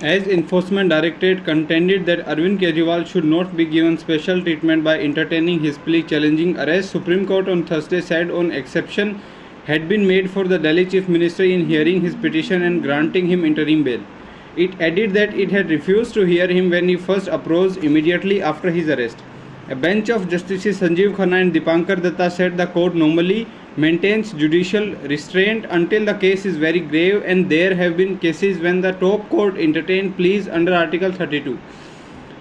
As Enforcement Directorate contended that Arvind Kejriwal should not be given special treatment by entertaining his plea challenging arrest, Supreme Court on Thursday said an exception had been made for the Delhi Chief Minister in hearing his petition and granting him interim bail. It added that it had refused to hear him when he first approached immediately after his arrest. A bench of Justices Sanjeev Khanna and Dipankar Datta said the court normally maintains judicial restraint until the case is very grave, and there have been cases when the top court entertained pleas under Article 32.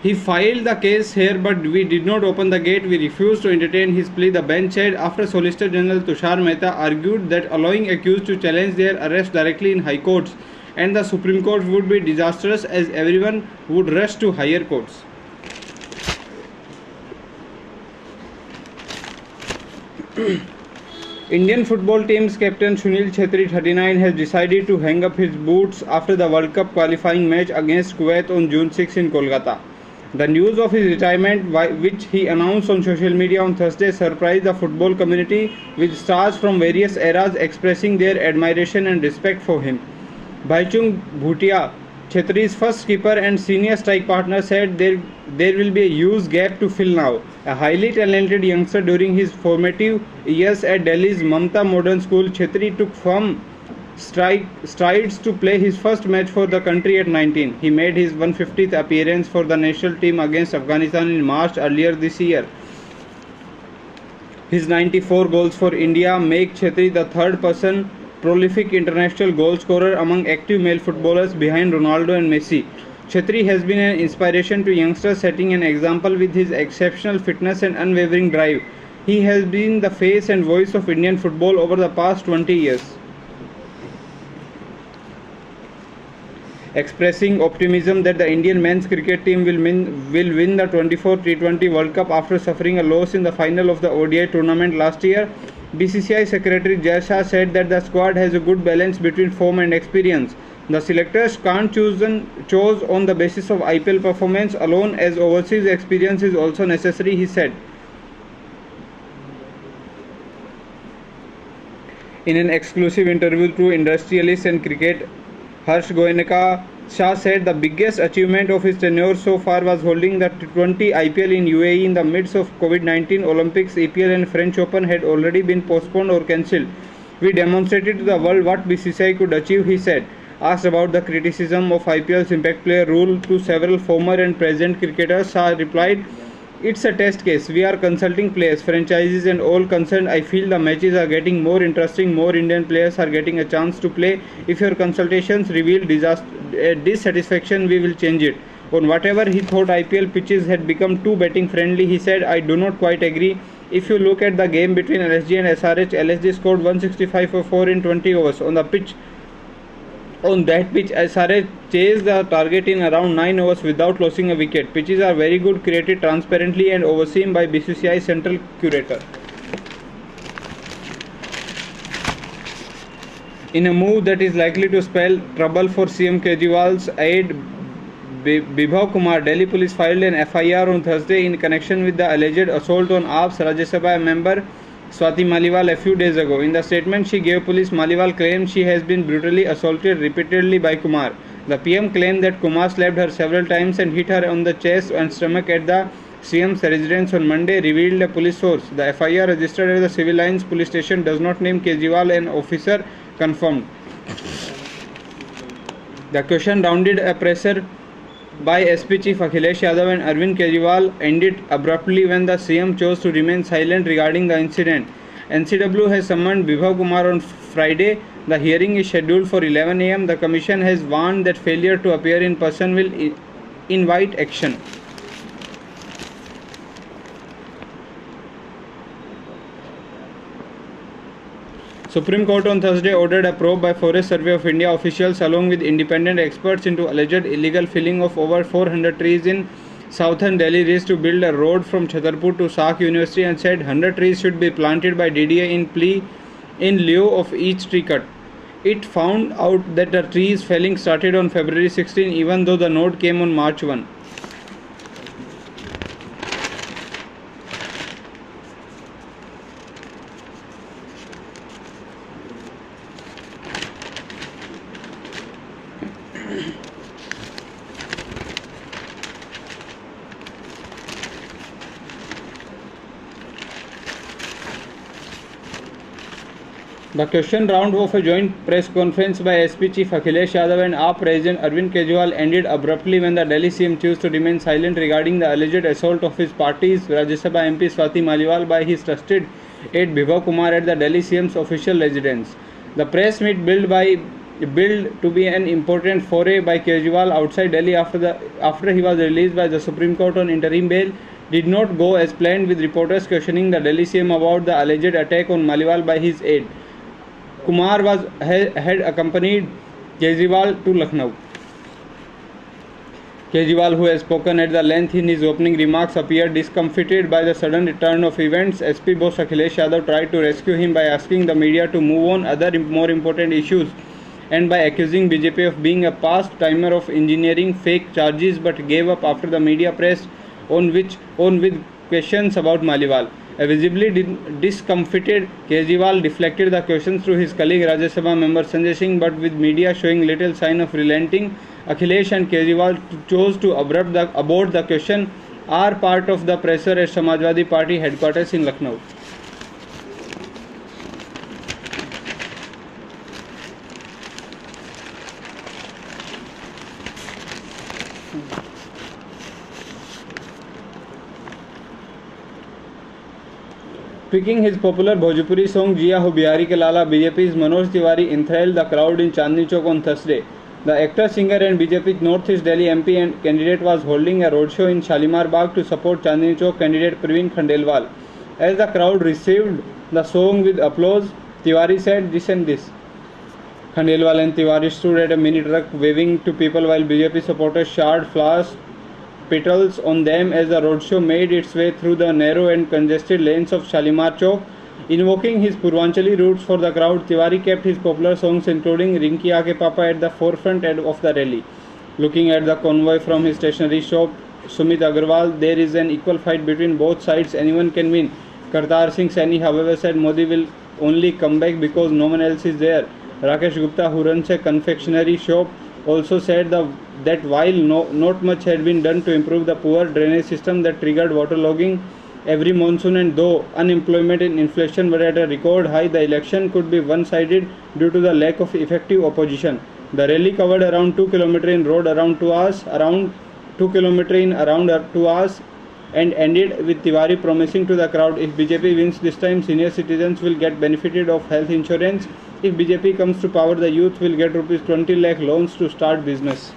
He filed the case here, but we did not open the gate. We refused to entertain his plea, the bench said, after Solicitor General Tushar Mehta argued that allowing accused to challenge their arrest directly in high courts and the Supreme Court would be disastrous, as everyone would rush to higher courts. Indian football team's captain Sunil Chhetri, 39, has decided to hang up his boots after the World Cup qualifying match against Kuwait on June 6 in Kolkata. The news of his retirement, which he announced on social media on Thursday, surprised the football community, with stars from various eras expressing their admiration and respect for him. Bhaichung Bhutia, Chhetri's first skipper and senior strike partner, said there will be a huge gap to fill now. A highly talented youngster during his formative years at Delhi's Mamta Modern School, Chhetri took firm strides to play his first match for the country at 19. He made his 150th appearance for the national team against Afghanistan in March earlier this year. His 94 goals for India make Chhetri the third person prolific international goal scorer among active male footballers behind Ronaldo and Messi. Chhetri has been an inspiration to youngsters, setting an example with his exceptional fitness and unwavering drive. He has been the face and voice of Indian football over the past 20 years. Expressing optimism that the Indian men's cricket team will win the 24 T20 World Cup after suffering a loss in the final of the ODI tournament last year, BCCI Secretary Jay Shah said that the squad has a good balance between form and experience. The selectors can't choose on the basis of IPL performance alone, as overseas experience is also necessary, he said. In an exclusive interview to Industrialist and Cricket, Harsh Goenka, Shah said the biggest achievement of his tenure so far was holding the T20 IPL in UAE in the midst of COVID-19. Olympics, EPL and French Open had already been postponed or cancelled. We demonstrated to the world what BCCI could achieve, he said. Asked about the criticism of IPL's impact player rule to several former and present cricketers, Shah replied, "It's a test case. We are consulting players, franchises and all concerned. I feel the matches are getting more interesting. More Indian players are getting a chance to play. If your consultations reveal dissatisfaction, we will change it." On whatever he thought IPL pitches had become too betting friendly, he said, "I do not quite agree. If you look at the game between LSG and SRH, LSG scored 165 for 4 in 20 overs. On that pitch, SRH chased the target in around 9 overs without losing a wicket. Pitches are very good, created transparently and overseen by BCCI central curator." In a move that is likely to spell trouble for CM Kejriwal's aide Bibhav Kumar, Delhi police filed an FIR on Thursday in connection with the alleged assault on AAP's Rajya Sabha member Swati Maliwal a few days ago. In the statement she gave police, Maliwal claimed she has been brutally assaulted repeatedly by Kumar. The PM claimed that Kumar slapped her several times and hit her on the chest and stomach at the CM's residence on Monday, revealed a police source. The FIR registered at the Civil Lines police station does not name Kejriwal, an officer confirmed. The question rounded a presser by SP Chief Akhilesh Yadav and Arvind Kejriwal ended abruptly when the CM chose to remain silent regarding the incident. NCW has summoned Bibhav Kumar on Friday. The hearing is scheduled for 11 am. The Commission has warned that failure to appear in person will invite action. Supreme Court on Thursday ordered a probe by Forest Survey of India officials along with independent experts into alleged illegal felling of over 400 trees in southern Delhi race to build a road from Chhatarpur to Sakh University, and said 100 trees should be planted by DDA in lieu of each tree cut. It found out that the trees felling started on February 16, even though the note came on March 1. The question round of a joint press conference by SP Chief Akhilesh Yadav and AAP President Arvind Kejriwal ended abruptly when the Delhi CM chose to remain silent regarding the alleged assault of his party's Rajya Sabha MP Swati Maliwal by his trusted aide Bibhav Kumar at the Delhi CM's official residence. The press meet billed to be an important foray by Kejriwal outside Delhi after he was released by the Supreme Court on interim bail did not go as planned, with reporters questioning the Delhi CM about the alleged attack on Maliwal by his aide. Kumar had accompanied Kejriwal to Lucknow. Kejriwal, who has spoken at the length in his opening remarks, appeared discomfited by the sudden turn of events. SP boss Akhilesh Yadav tried to rescue him by asking the media to move on other more important issues and by accusing BJP of being a past timer of engineering fake charges, but gave up after the media pressed on with questions about Maliwal. A visibly discomfited Kejriwal deflected the questions through his colleague Rajya Sabha member Sanjay Singh, but with media showing little sign of relenting, Akhilesh and Kejriwal chose to abort the question are part of the presser at Samajwadi Party headquarters in Lucknow. Picking his popular Bhojpuri song Jiya Ho Bihari Ke Lala, BJP's Manoj Tiwari enthralled the crowd in Chandni Chowk on Thursday. The actor, singer and BJP Northeast Delhi MP and candidate was holding a roadshow in Shalimar Bagh to support Chandni Chowk candidate Praveen Khandelwal. As the crowd received the song with applause, Tiwari said this and this. Khandelwal and Tiwari stood at a mini truck waving to people while BJP supporters showered flowers petals on them as the roadshow made its way through the narrow and congested lanes of Shalimar Chowk. Invoking his Purvanchali roots for the crowd, Tiwari kept his popular songs including Rinki Aake Papa at the forefront of the rally. Looking at the convoy from his stationery shop, Sumit Agarwal, there is an equal fight between both sides, anyone can win. Kartar Singh Saini, however, said Modi will only come back because no one else is there. Rakesh Gupta, who runs a confectionery shop, also said that while not much had been done to improve the poor drainage system that triggered waterlogging every monsoon, and though unemployment and inflation were at a record high, the election could be one-sided due to the lack of effective opposition. The rally covered around 2 km in road around 2 hours, around 2 km in around 2 hours, and ended with Tiwari promising to the crowd, if BJP wins this time, senior citizens will get benefited of health insurance. If BJP comes to power, the youth will get rupees 20 lakh loans to start business.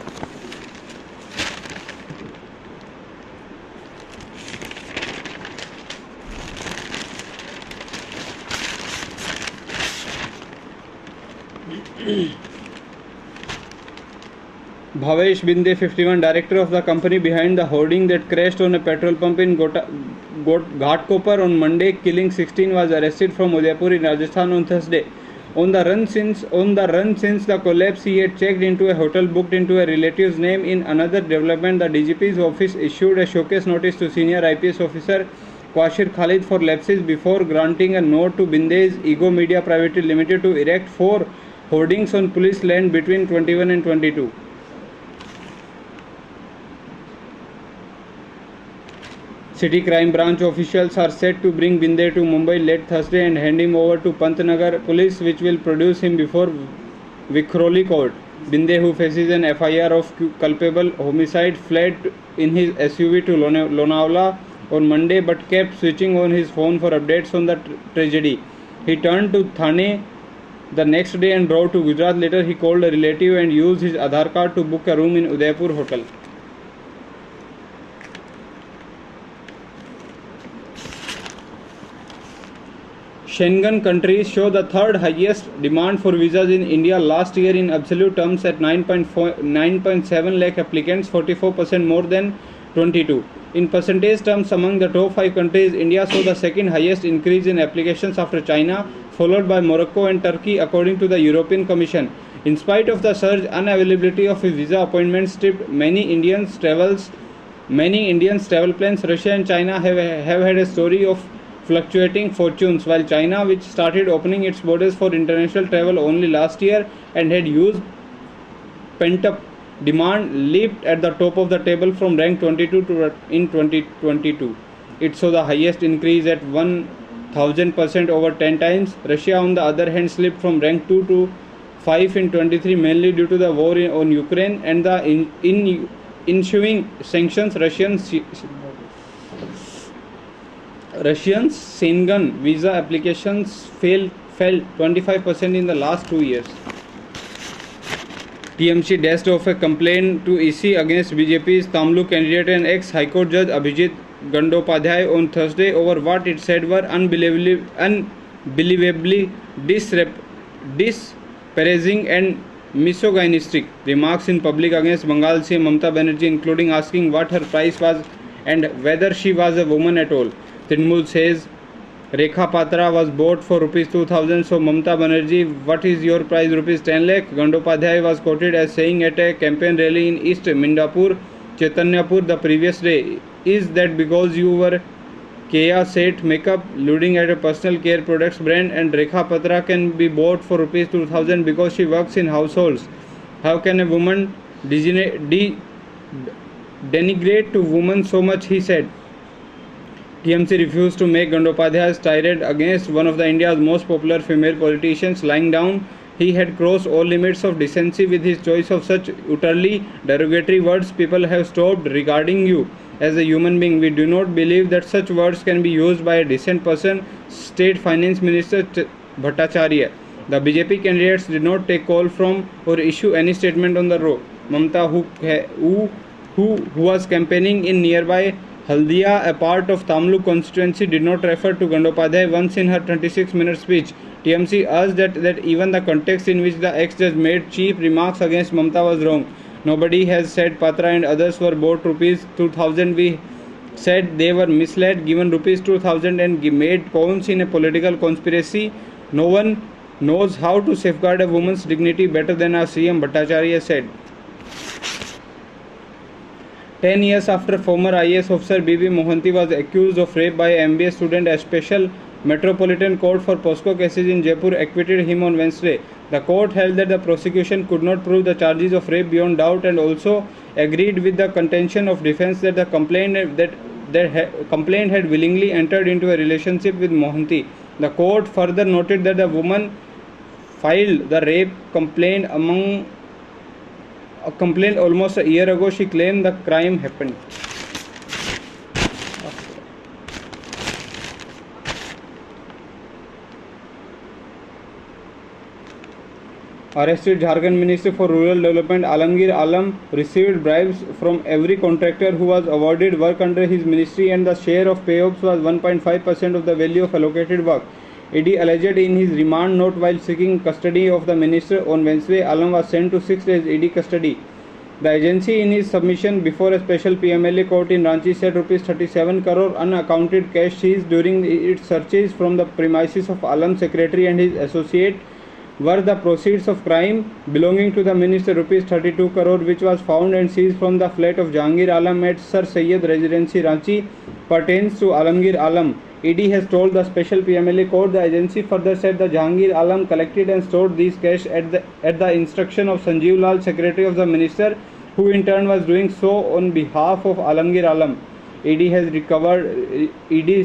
Bhavesh Binde, 51, director of the company behind the hoarding that crashed on a petrol pump in Ghatkopar on Monday, killing 16, was arrested from Udaipur in Rajasthan on Thursday. On the run since the collapse, he had checked into a hotel booked into a relative's name. In another development, the DGP's office issued a showcase notice to senior IPS officer Kwashir Khalid for lapses before granting a note to Binde's Ego Media Private Limited to erect 4 hoardings on police land between 21 and 22. City Crime Branch officials are set to bring Binde to Mumbai late Thursday and hand him over to Pantnagar police, which will produce him before Vikhroli court. Binde, who faces an FIR of culpable homicide, fled in his SUV to Lonavala on Monday but kept switching on his phone for updates on the tragedy. He turned to Thane the next day and drove to Gujarat. Later, he called a relative and used his Aadhaar card to book a room in Udaipur hotel. Schengen countries show the third highest demand for visas in India last year in absolute terms at 9.7 lakh applicants, 44% more than 22. In percentage terms, among the top 5 countries, India saw the second highest increase in applications after China, followed by Morocco and Turkey, according to the European Commission. In spite of the surge, unavailability of visa appointments stripped many Indians travel plans. Russia and China have had a story of fluctuating fortunes, while China, which started opening its borders for international travel only last year and had used pent-up demand, leaped at the top of the table from rank 22 in 2022. It saw the highest increase at 1 1000% over 10 times. Russia, on the other hand, slipped from rank 2 to 5 in 23, mainly due to the war on Ukraine and the ensuing sanctions. Russians Schengen visa applications fell 25% in the last 2 years. TMC dashed off a complaint to EC against BJP's Tamlu candidate and ex-High Court Judge Abhijit Gandopadhyay on Thursday over what it said were unbelievably disparaging and misogynistic remarks in public against Bengal CM Mamata Banerjee, including asking what her price was and whether she was a woman at all. Trinamool says Rekha Patra was bought for rupees 2000, so Mamata Banerjee, what is your price? Rupees 10 lakh. Gandopadhyay was quoted as saying at a campaign rally in East Mindapur, Chaitanyapur the previous day, is that because you were Kea Set makeup, alluding at a personal care products brand, and Rekha Patra can be bought for rupees 2000 because she works in households. How can a woman denigrate to women so much, he said. TMC refused to make Gandopadhyay's tirade against one of India's most popular female politicians lying down. He had crossed all limits of decency with his choice of such utterly derogatory words. People have stopped regarding you as a human being. We do not believe that such words can be used by a decent person, State Finance Minister Bhattacharya. The BJP candidates did not take call from or issue any statement on the road. Mamata, who was campaigning in nearby Haldia, a part of Tamlu constituency, did not refer to Gandopadhyay once in her 26-minute speech. TMC urged that even the context in which the ex-judge made cheap remarks against Mamata was wrong. Nobody has said Patra and others were bought rupees 2000. We said they were misled, given rupees 2000 and made pawns in a political conspiracy. No one knows how to safeguard a woman's dignity better than our CM Bhattacharya said. 10 years after former IAS officer B.B. Mohanty was accused of rape by an MBA student, a special Metropolitan Court for POSCO cases in Jaipur acquitted him on Wednesday. The court held that the prosecution could not prove the charges of rape beyond doubt and also agreed with the contention of defense that the complainant had willingly entered into a relationship with Mohanty. The court further noted that the woman filed the rape complaint almost a year ago. She claimed the crime happened. Arrested Jharkhand Minister for Rural Development Alamgir Alam received bribes from every contractor who was awarded work under his ministry, and the share of payoffs was 1.5% of the value of allocated work. ED alleged in his remand note while seeking custody of the minister on Wednesday, Alam was sent to 6 days ED custody. The agency, in his submission before a special PMLA court in Ranchi, said rupees 37 crore unaccounted cash seized during its searches from the premises of Alam's secretary and his associate were the proceeds of crime belonging to the minister. Rupees 32 crore, which was found and seized from the flat of Jahangir Alam at Sir Syed Residency, Ranchi, pertains to Alamgir Alam. ED has told the special PMLA court. The agency further said the Jahangir Alam collected and stored these cash at the instruction of Sanjeev Lal, secretary of the minister, who in turn was doing so on behalf of Alamgir Alam. ED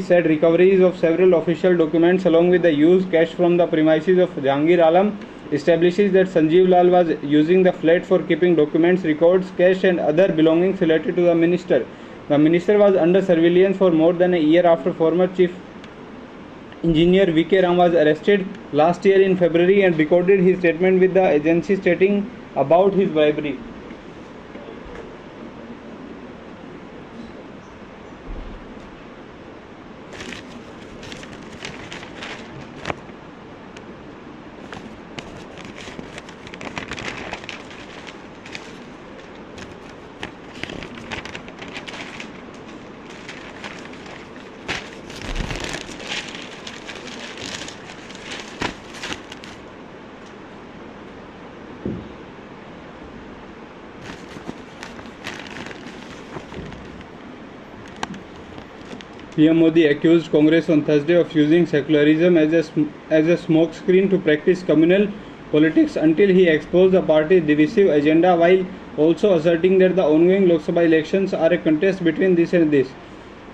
said recoveries of several official documents along with the used cash from the premises of Jahangir Alam establishes that Sanjeev Lal was using the flat for keeping documents, records, cash and other belongings related to the minister. The minister was under surveillance for more than a year after former chief engineer V.K. Ram was arrested last year in February and recorded his statement with the agency stating about his bribery. PM Modi accused Congress on Thursday of using secularism as a smokescreen to practice communal politics until he exposed the party's divisive agenda, while also asserting that the ongoing Lok Sabha elections are a contest between this and this.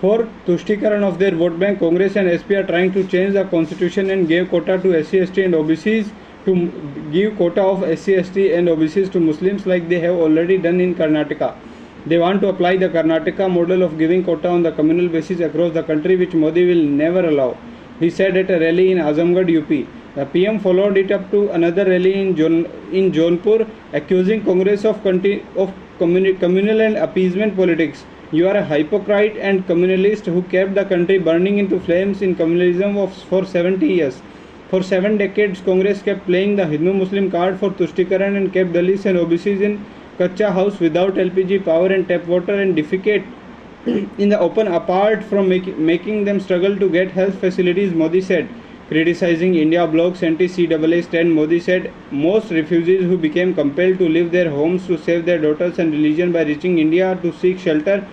For Tushtikiran of their vote bank, Congress and SP are trying to change the constitution and give quota to SC, ST and OBCs to give quota of SC, ST and OBCs to Muslims like they have already done in Karnataka. They want to apply the Karnataka model of giving quota on the communal basis across the country, which Modi will never allow. He said at a rally in Azamgarh, UP. The PM followed it up to another rally in Jaunpur, accusing Congress of communal and appeasement politics. You are a hypocrite and communalist who kept the country burning into flames in communalism for 70 years. For 7 decades, Congress kept playing the Hindu-Muslim card for Tushtikiran and kept Dalits and OBCs in Kacha house without LPG power and tap water and defecate in the open apart from making them struggle to get health facilities, Modi said. Criticizing India bloc's anti-CAA stand, Modi said most refugees who became compelled to leave their homes to save their daughters and religion by reaching India to seek shelter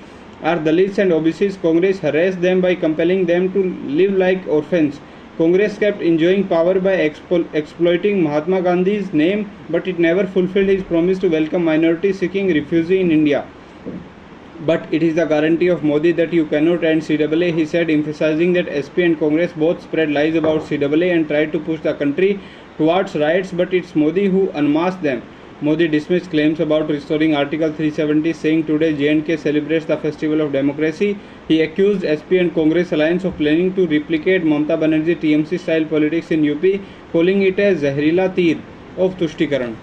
are Dalits and OBCs. Congress harassed them by compelling them to live like orphans. Congress kept enjoying power by exploiting Mahatma Gandhi's name, but it never fulfilled his promise to welcome minorities seeking refuge in India. But it is the guarantee of Modi that you cannot end CAA, he said, emphasizing that SP and Congress both spread lies about CAA and tried to push the country towards riots, but it's Modi who unmasked them. Modi dismissed claims about restoring Article 370, saying today J&K celebrates the festival of democracy. He accused SP and Congress alliance of planning to replicate Mamata Banerjee TMC style politics in UP, calling it a Zahrila Tir of Tushtikiran.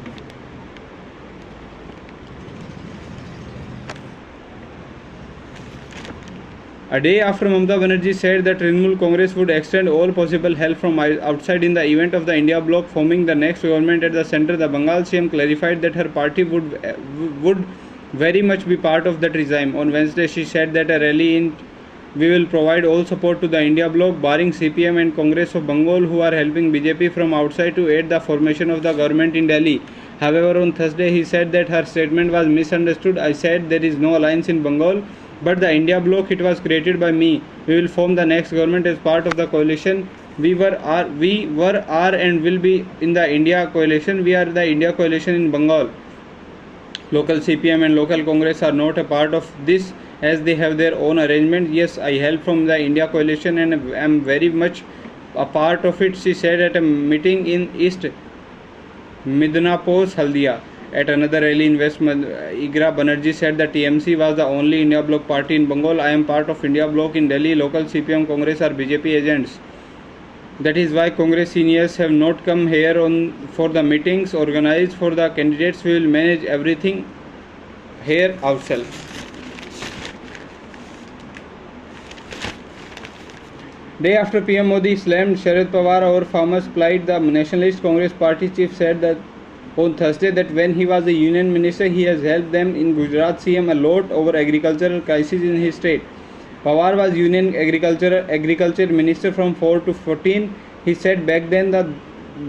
A day after Mamata Banerjee said that Trinamool Congress would extend all possible help from outside in the event of the India bloc forming the next government at the centre, the Bengal CM clarified that her party would very much be part of that regime. On Wednesday, she said that a rally in we will provide all support to the India bloc, barring CPM and Congress of Bengal, who are helping BJP from outside to aid the formation of the government in Delhi. However, on Thursday, he said that her statement was misunderstood. I said there is no alliance in Bengal, but the India bloc, it was created by me. We will form the next government as part of the coalition. We were, are, and will be in the India coalition. We are the India coalition in Bengal. Local CPM and local Congress are not a part of this as they have their own arrangement. Yes, I help from the India coalition and am very much a part of it, she said at a meeting in East Midnapur, Haldia. At another rally in West Igra, Banerjee said that TMC was the only India bloc party in Bengal. I am part of India bloc in Delhi. Local CPM Congress are BJP agents. That is why Congress seniors have not come here for the meetings organized for the candidates. We will manage everything here ourselves. Day after PM Modi slammed Sharad Pawar over farmers' plight, the Nationalist Congress Party chief said that on Thursday that when he was a union minister, he has helped them in Gujarat CM a lot over agricultural crisis in his state. Pawar was union agriculture minister from 4 to 14. He said back then that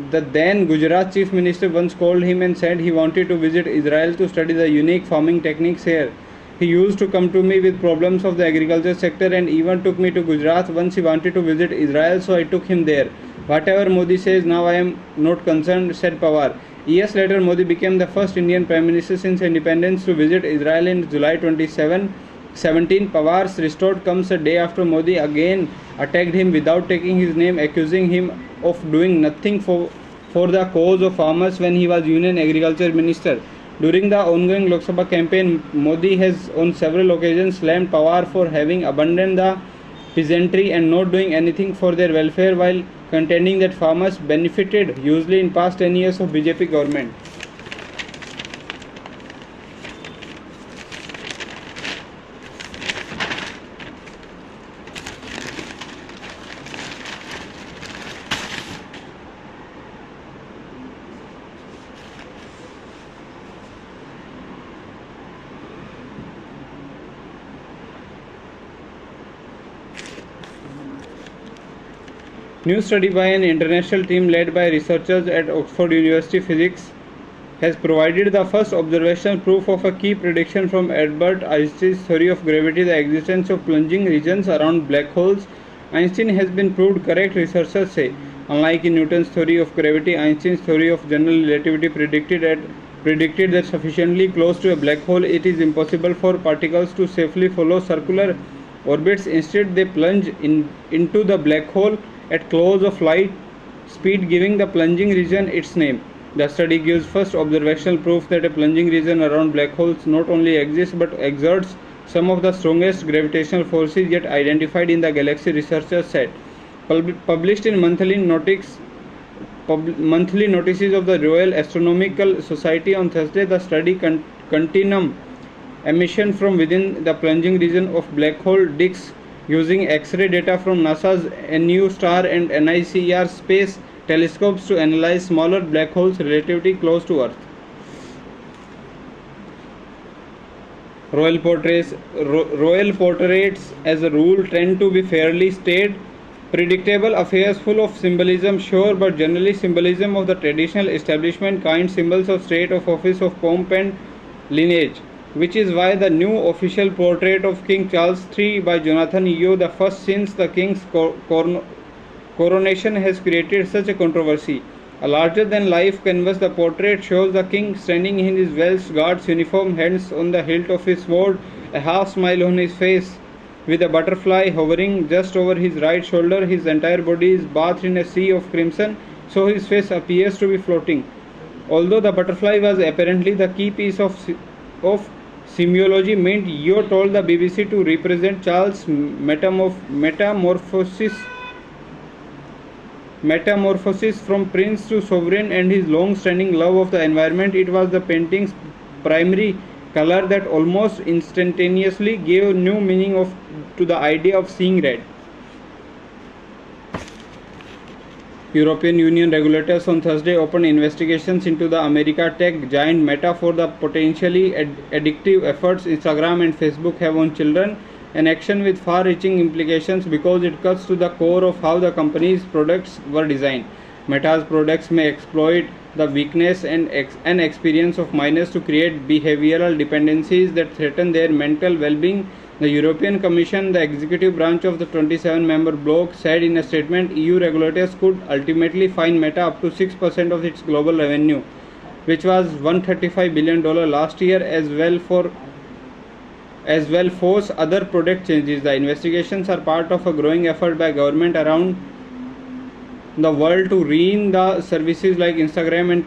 the then Gujarat chief minister once called him and said he wanted to visit Israel to study the unique farming techniques here. He used to come to me with problems of the agriculture sector and even took me to Gujarat once he wanted to visit Israel, so I took him there. Whatever Modi says, now I am not concerned, said Pawar. Years later, Modi became the first Indian Prime Minister since independence to visit Israel in July 2017. Pawar's restored comes a day after Modi again attacked him without taking his name, accusing him of doing nothing for the cause of farmers when he was Union Agriculture Minister. During the ongoing Lok Sabha campaign, Modi has on several occasions slammed Pawar for having abandoned the peasantry and not doing anything for their welfare, while contending that farmers benefited hugely in past 10 years of BJP government. New study by an international team led by researchers at Oxford University Physics has provided the first observational proof of a key prediction from Albert Einstein's theory of gravity, the existence of plunging regions around black holes. Einstein has been proved correct, researchers say. Unlike in Newton's theory of gravity, Einstein's theory of general relativity predicted that sufficiently close to a black hole it is impossible for particles to safely follow circular orbits. Instead, they plunge into the black hole at close of light speed, giving the plunging region its name. The study gives first observational proof that a plunging region around black holes not only exists but exerts some of the strongest gravitational forces yet identified in the galaxy, researchers said. Published in monthly notices of the Royal Astronomical Society on Thursday, the study continuum emission from within the plunging region of black hole disks using X-ray data from NASA's NuSTAR and NICER space telescopes to analyze smaller black holes relatively close to Earth. Royal portraits, as a rule, tend to be fairly staid, predictable affairs full of symbolism, sure, but generally symbolism of the traditional establishment kind, symbols of state, of office, of pomp and lineage, which is why the new official portrait of King Charles III by Jonathan Yeo, the first since the king's coronation, has created such a controversy. A larger-than-life canvas, the portrait shows the king standing in his Welsh Guards uniform, hands on the hilt of his sword, a half-smile on his face, with a butterfly hovering just over his right shoulder. His entire body is bathed in a sea of crimson, so his face appears to be floating. Although the butterfly was apparently the key piece of semiology, Mint Yeo told the BBC to represent Charles' metamorphosis from prince to sovereign and his long-standing love of the environment. It was the painting's primary color that almost instantaneously gave new meaning to the idea of seeing red. European Union regulators on Thursday opened investigations into the America tech giant Meta for the potentially addictive efforts Instagram and Facebook have on children, an action with far-reaching implications because it cuts to the core of how the company's products were designed. Meta's products may exploit the weakness and experience of minors to create behavioral dependencies that threaten their mental well-being. The European Commission, the executive branch of the 27-member bloc, said in a statement EU regulators could ultimately fine Meta up to 6% of its global revenue, which was $135 billion last year, as well force other product changes. The investigations are part of a growing effort by government around the world to rein the services like Instagram and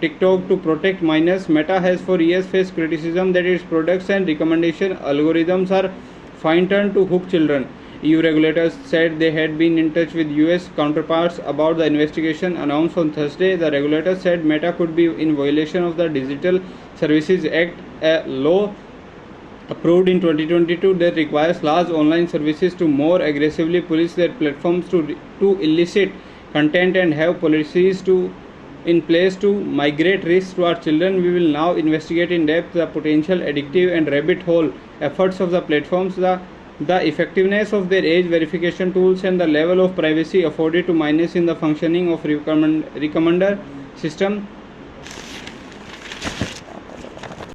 TikTok to protect minors. Meta has for years faced criticism that its products and recommendation algorithms are fine-tuned to hook children. EU regulators said they had been in touch with US counterparts about the investigation announced on Thursday. The regulators said Meta could be in violation of the Digital Services Act, a law approved in 2022 that requires large online services to more aggressively police their platforms to illicit content and have policies in place to migrate risks to our children. We will now investigate in depth the potential addictive and rabbit hole efforts of the platforms, the effectiveness of their age verification tools, and the level of privacy afforded to minors in the functioning of recommender system,